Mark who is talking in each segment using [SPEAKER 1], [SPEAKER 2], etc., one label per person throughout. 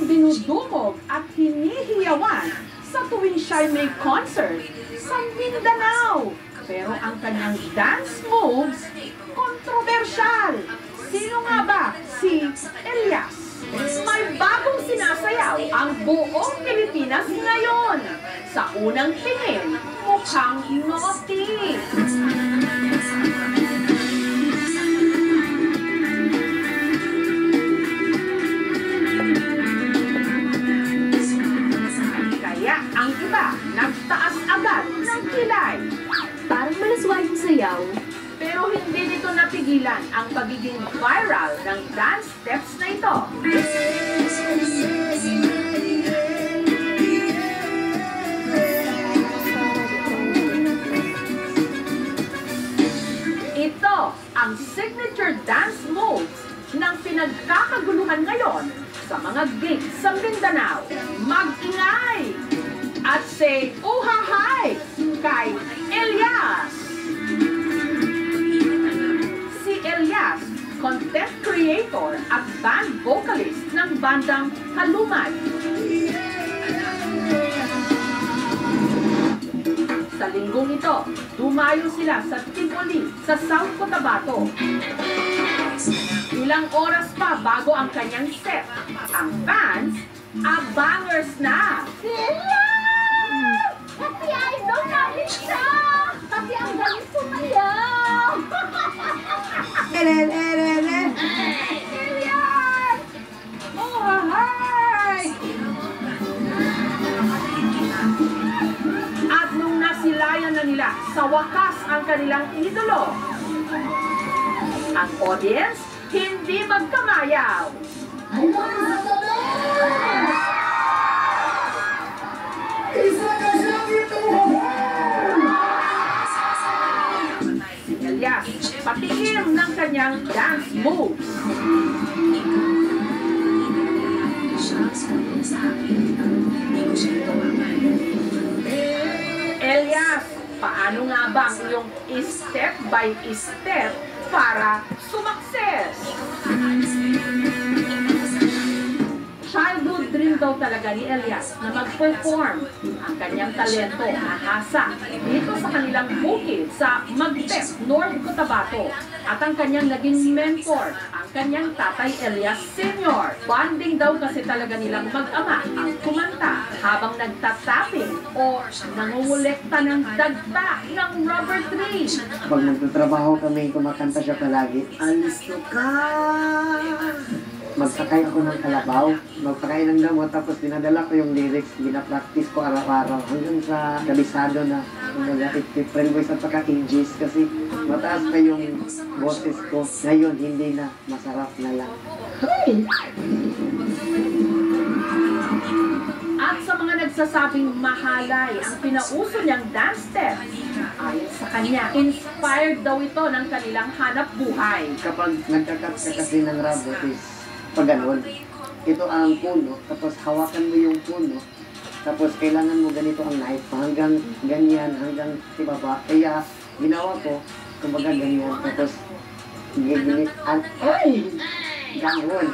[SPEAKER 1] lalong dinudumog at hinihiyawan sa tuwing siya'y may concert sa Mindanao. Pero ang kanyang dance moves, kontrobersyal. Sino nga ba si Elias? May bagong sinasayaw ang buong Pilipinas ngayon. Sa unang tingin, mukhang naughty. Kaya ang iba nagtaas agad ng kilay.
[SPEAKER 2] Parang malaswayong sayaw.
[SPEAKER 1] Pero hindi nito napigilan ang pagiging viral ng dance steps na ito. Ito ang signature dance moves ng pinagkakaguluhan ngayon sa mga gigs sa Mindanao. Mag-ingay at say uhahay kay Elias! Si Elias, content creator at band vocalist ng bandang Kalumay. Sa linggong ito, dumayo sila sa Tivoli sa South Cotabato. Ilang oras pa bago ang kanyang set. Ang fans, abangers na!
[SPEAKER 2] Elias! Kasi idol namin siya! Kasi ang galing sumayaw! Elias!
[SPEAKER 1] Oh, hi! At nung nasilayan na nila sa wakas ang kanilang idolo, ang audience hindi magkamayaw. Si Elias, patikim ng kanyang dance moves. Elias, paano nga ba ang iyong step by step para sumakses? Childhood dream daw talaga ni Elias na mag-perform. Ang kanyang talento nahasa dito sa kanilang bukid sa Magtep, North Cotabato. At ang kanyang naging mentor, ang kanyang tatay Elias Sr. Bonding daw kasi talaga nilang mag-ama ang kumanta habang nagtatapping o nangungulekta ng dagta ng rubber tree.
[SPEAKER 3] Pag nagtatrabaho kami, kumakanta siya palagi. Alisto ka! Magsakay ako ng kalabaw, magpakain ng gamot, tapos dinadala ko yung lyrics, binapractice ko araw-araw hanggang sa kabisado na friend voice at saka English kasi mataas pa yung boses ko. Ngayon, hindi na, masarap na lang.
[SPEAKER 1] At sa mga nagsasabing mahalay ang pinauso niyang dance step, ayon sa kanya, inspired daw ito ng kanilang hanap buhay.
[SPEAKER 3] Kapag nagkakat ka kasi ng rabot is pag ganun, ito ang puno, tapos hawakan mo yung puno, tapos kailangan mo ganito ang knife, hanggang ganyan, hanggang ibaba. Kaya ginawa ko, kumbaga ganyan, tapos gigilitan, ay! Ganun!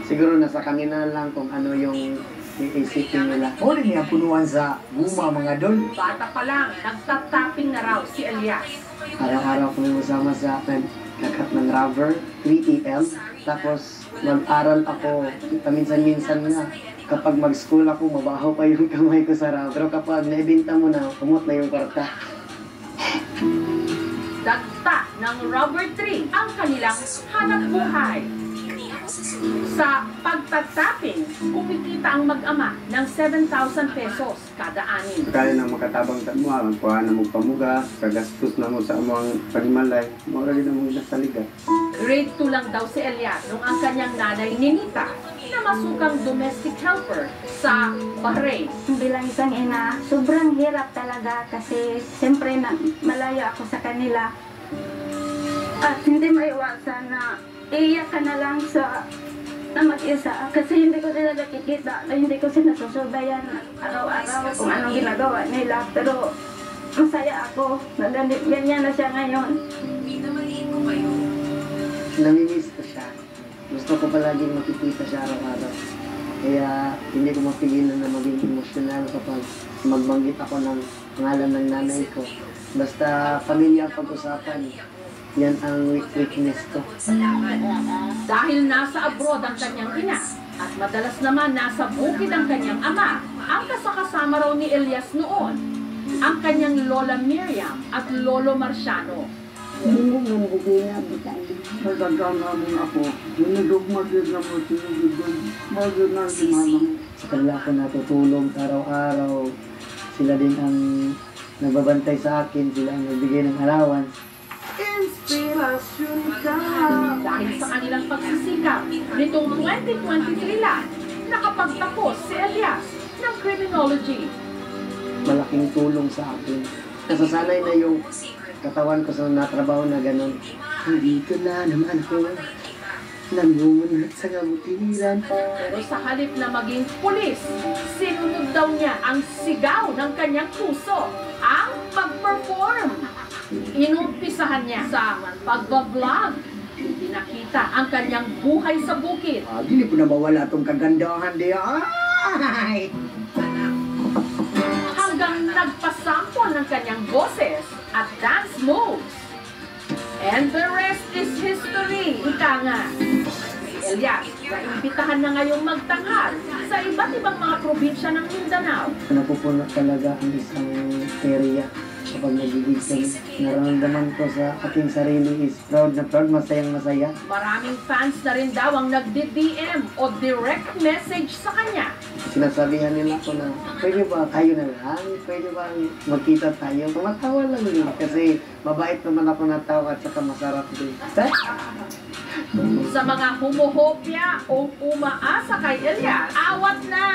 [SPEAKER 3] Siguro nasa kanina lang kung ano yung iisipin nila.
[SPEAKER 4] O rin niya punuan sa guma mga dol.
[SPEAKER 1] Bata pa lang, nagtatapping na raw si Elias.
[SPEAKER 3] Araw-araw kami masama sa akin, kakat ng rubber, 3 AM. Tapos mag-aral ako, paminsan-minsan nga. Kapag mag-school ako, mabaho pa yung kamay ko sa rubber. Pero kapag naibinta mo na, kumot na yung kwarta.
[SPEAKER 1] Dagta ng rubber tree ang kanilang hanap buhay. Sa pagtatapping, kumikita ang mag-ama ng 7,000 pesos kada anin.
[SPEAKER 5] Kaya na makatabang sa mga, kuha na mo pamuga, kagastos na mo sa among pagmalay, mura rin na mo nasaligat.
[SPEAKER 1] Grade 2 lang daw si Elias nung ang kanyang nanay Ninita na masukang domestic helper sa Bahrain.
[SPEAKER 2] Bilang isang ina, sobrang hirap talaga kasi siyempre malayo ako sa kanila. At hindi maiwasan na iiyak ka na lang na mag-isa kasi hindi ko sila nakikita, hindi ko sila nasusubayan araw-araw kung anong ginagawa nila. Pero masaya ako na ganyan na siya ngayon.
[SPEAKER 3] Namimiss ko Gusto ko palaging makikita siya araw-araw. Kaya hindi ko mapigilan na maging emosyonal kapag magbanggit ako ng pangalan ng nanay ko. Basta pamilya ang pag-usapan, yan ang weakness ko.
[SPEAKER 1] Dahil nasa abroad ang kanyang ina at madalas naman nasa bukid ang kanyang ama, ang kasakasama raw ni Elias noon, ang kanyang Lola Miriam at Lolo Marciano.
[SPEAKER 2] Hindi mo bigyan na
[SPEAKER 5] Nagdagaan namin ako. Dinudugmag din na mo sinugudog. Bagay na si mama.
[SPEAKER 3] Sa kanila ako natutulog araw-araw. Sila din ang nagbabantay sa akin, sila ang nagbigay ng allowance.
[SPEAKER 5] Inspirasyon ka.
[SPEAKER 1] Dahil sa kanilang pagsisikap, nitong 2023 lang, nakapagtapos si Elias ng criminology.
[SPEAKER 3] Malaking tulong sa akin. Nasasanay na yung katawan ko sa natrabaho na gano'n. Dito na naman ako. Nangungunat sa kabutiran.
[SPEAKER 1] Pero sa halip na maging pulis, sinunod daw niya ang sigaw ng kanyang puso, ang pag-perform. Inumpisahan niya sa pag-vlog. Pinakita ang kanyang buhay sa bukid.
[SPEAKER 4] Dili po na mawala itong kagandahan di. Ay!
[SPEAKER 1] Hanggang nagpasample ng kanyang boses at dance moves. And the rest is history, ika nga. Si Elias, naimbitahan na ngayong magtanghal sa iba't ibang mga probinsya ng Mindanao.
[SPEAKER 3] Napupuno talaga ang isang area kapag nagiging kami. Nararamdaman ko sa aking sarili is proud na proud, masayang masaya.
[SPEAKER 1] Maraming fans na rin daw ang nagdi-DM o direct message sa kanya.
[SPEAKER 3] Sinasabihan nila ko na, pwede ba kayo na lang? Pwede ba magkita tayo? Tumatawa lang yun kasi mabait naman ako na tao at saka masarap din.
[SPEAKER 1] Sa mga humuhopya o umaasa kay Elias, awat na!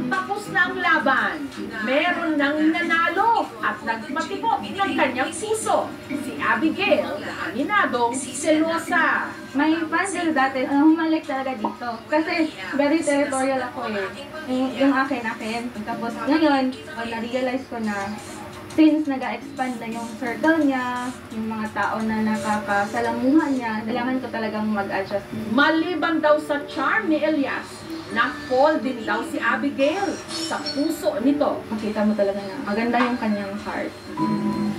[SPEAKER 1] Tapos na ang laban. Meron nang nanalo at nagmatibok ng kanyang puso. Si Abigail, na aminadong selosa.
[SPEAKER 2] May fans din dati, humalik talaga dito. Kasi very territorial ako eh. Yung akin. Tapos ngayon, na-realize ko na since nag-expand na yung circle niya, yung mga tao na nakakasalamuhan niya, kailangan ko talagang mag-adjust.
[SPEAKER 1] Maliban daw sa charm ni Elias, na-fall din daw si Abigail sa puso nito.
[SPEAKER 2] Makita mo talaga na maganda yung kanyang heart.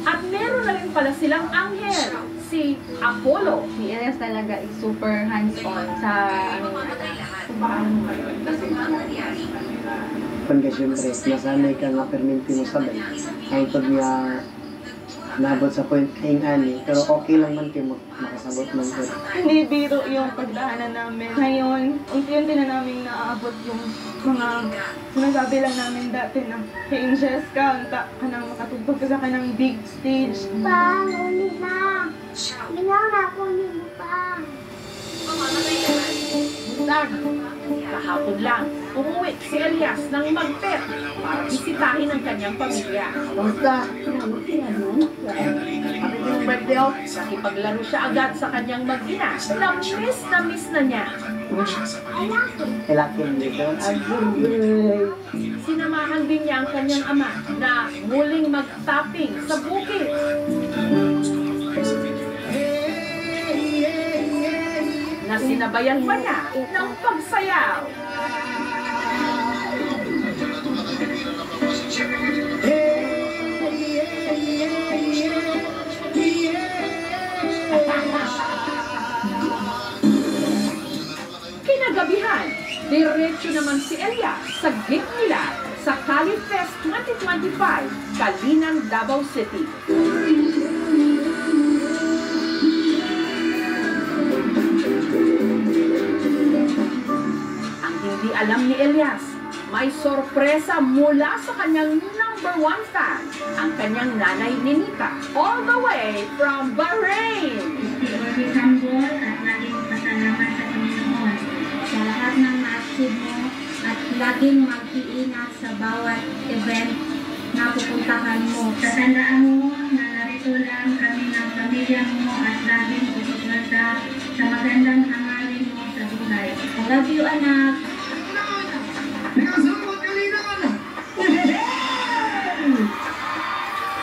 [SPEAKER 1] At meron na rin pala silang anghel, si Apollo.
[SPEAKER 2] Si Elias talaga is super hands-on sa
[SPEAKER 3] Pagka siyempre, nasanay ka nga perminti mo sabay. Ang pag niya nabot sa point kaing ani, pero okay lang man kayo makasabot man ko.
[SPEAKER 2] Hindi biro yung pagdaanan namin. Ngayon, unti-unti na namin naaabot yung mga sinasabi lang namin dati na kay Inges ka, unta ka nang makatugtog ka sa kanang big stage.
[SPEAKER 6] Pa, uli na. Binaw na ako ni Pa.
[SPEAKER 1] Buntag, kahapon lang, umuwi si Elias ng Magpet para bisitahin ang kanyang pamilya.
[SPEAKER 3] Kamusta? Ano yung birthday oh?
[SPEAKER 1] Nakipaglaro siya agad sa kanyang mag-ina na miss na niya.
[SPEAKER 3] Kailakin dito.
[SPEAKER 1] Sinamahan din niya ang kanyang ama na muling mag-tapping sa bukid. Na sinabayan pa niya ng pagsayaw. Kinagabihan, diretso naman si Elias sa gig nila sa Cali Fest 2025, Kalinan, Davao City. Ang hindi alam ni Elias, may sorpresa mula sa kanyang #1 fan, ang kanyang nanay Ninita, all the way from Bahrain.
[SPEAKER 6] Istanbul at laging pasalamat sa Panginoon sa lahat ng na-achieve mo at laging mag-iingat sa bawat event na pupuntahan mo. Tatandaan mo na narito lang kami ng pamilya mo at laging pupunta sa magandang hangarin mo sa buhay. I love you, anak.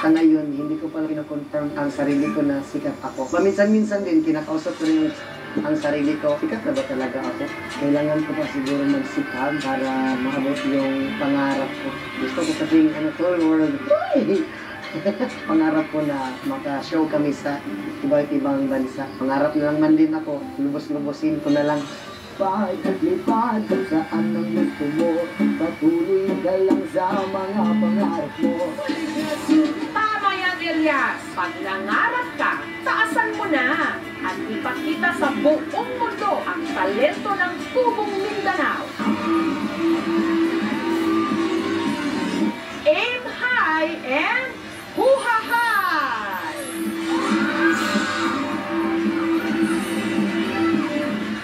[SPEAKER 3] Sa ngayon, hindi ko pala kinakonfirm ang sarili ko na sikat ako. Paminsan-minsan din, kinakausap ko rin ang sarili ko, sikat na ba talaga ako? Kailangan ko pa siguro magsikap para maabot yung pangarap ko. Gusto ko kasing tour world. Pangarap ko na maka-show kami sa iba't ibang bansa. Pangarap na lang man din ako, lubos-lubosin ko na lang.
[SPEAKER 4] Lipad at lipad kung saan ang gusto mo. Patuloy ka lang sa mga pangarap mo.
[SPEAKER 1] Tama yan, Elias. Pag nangarap ka, taasan mo na. At ipakita sa buong mundo ang talento ng Tubong Mindanao. Aim high and huha high!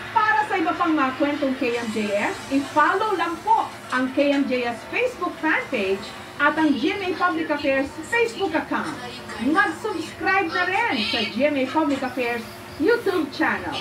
[SPEAKER 1] Para sa iba pang mga kwentong KMJS, i-follow lang po ang KMJS Facebook fanpage at ang GMA Public Affairs Facebook account. Mag-subscribe na rin sa GMA Public Affairs YouTube channel.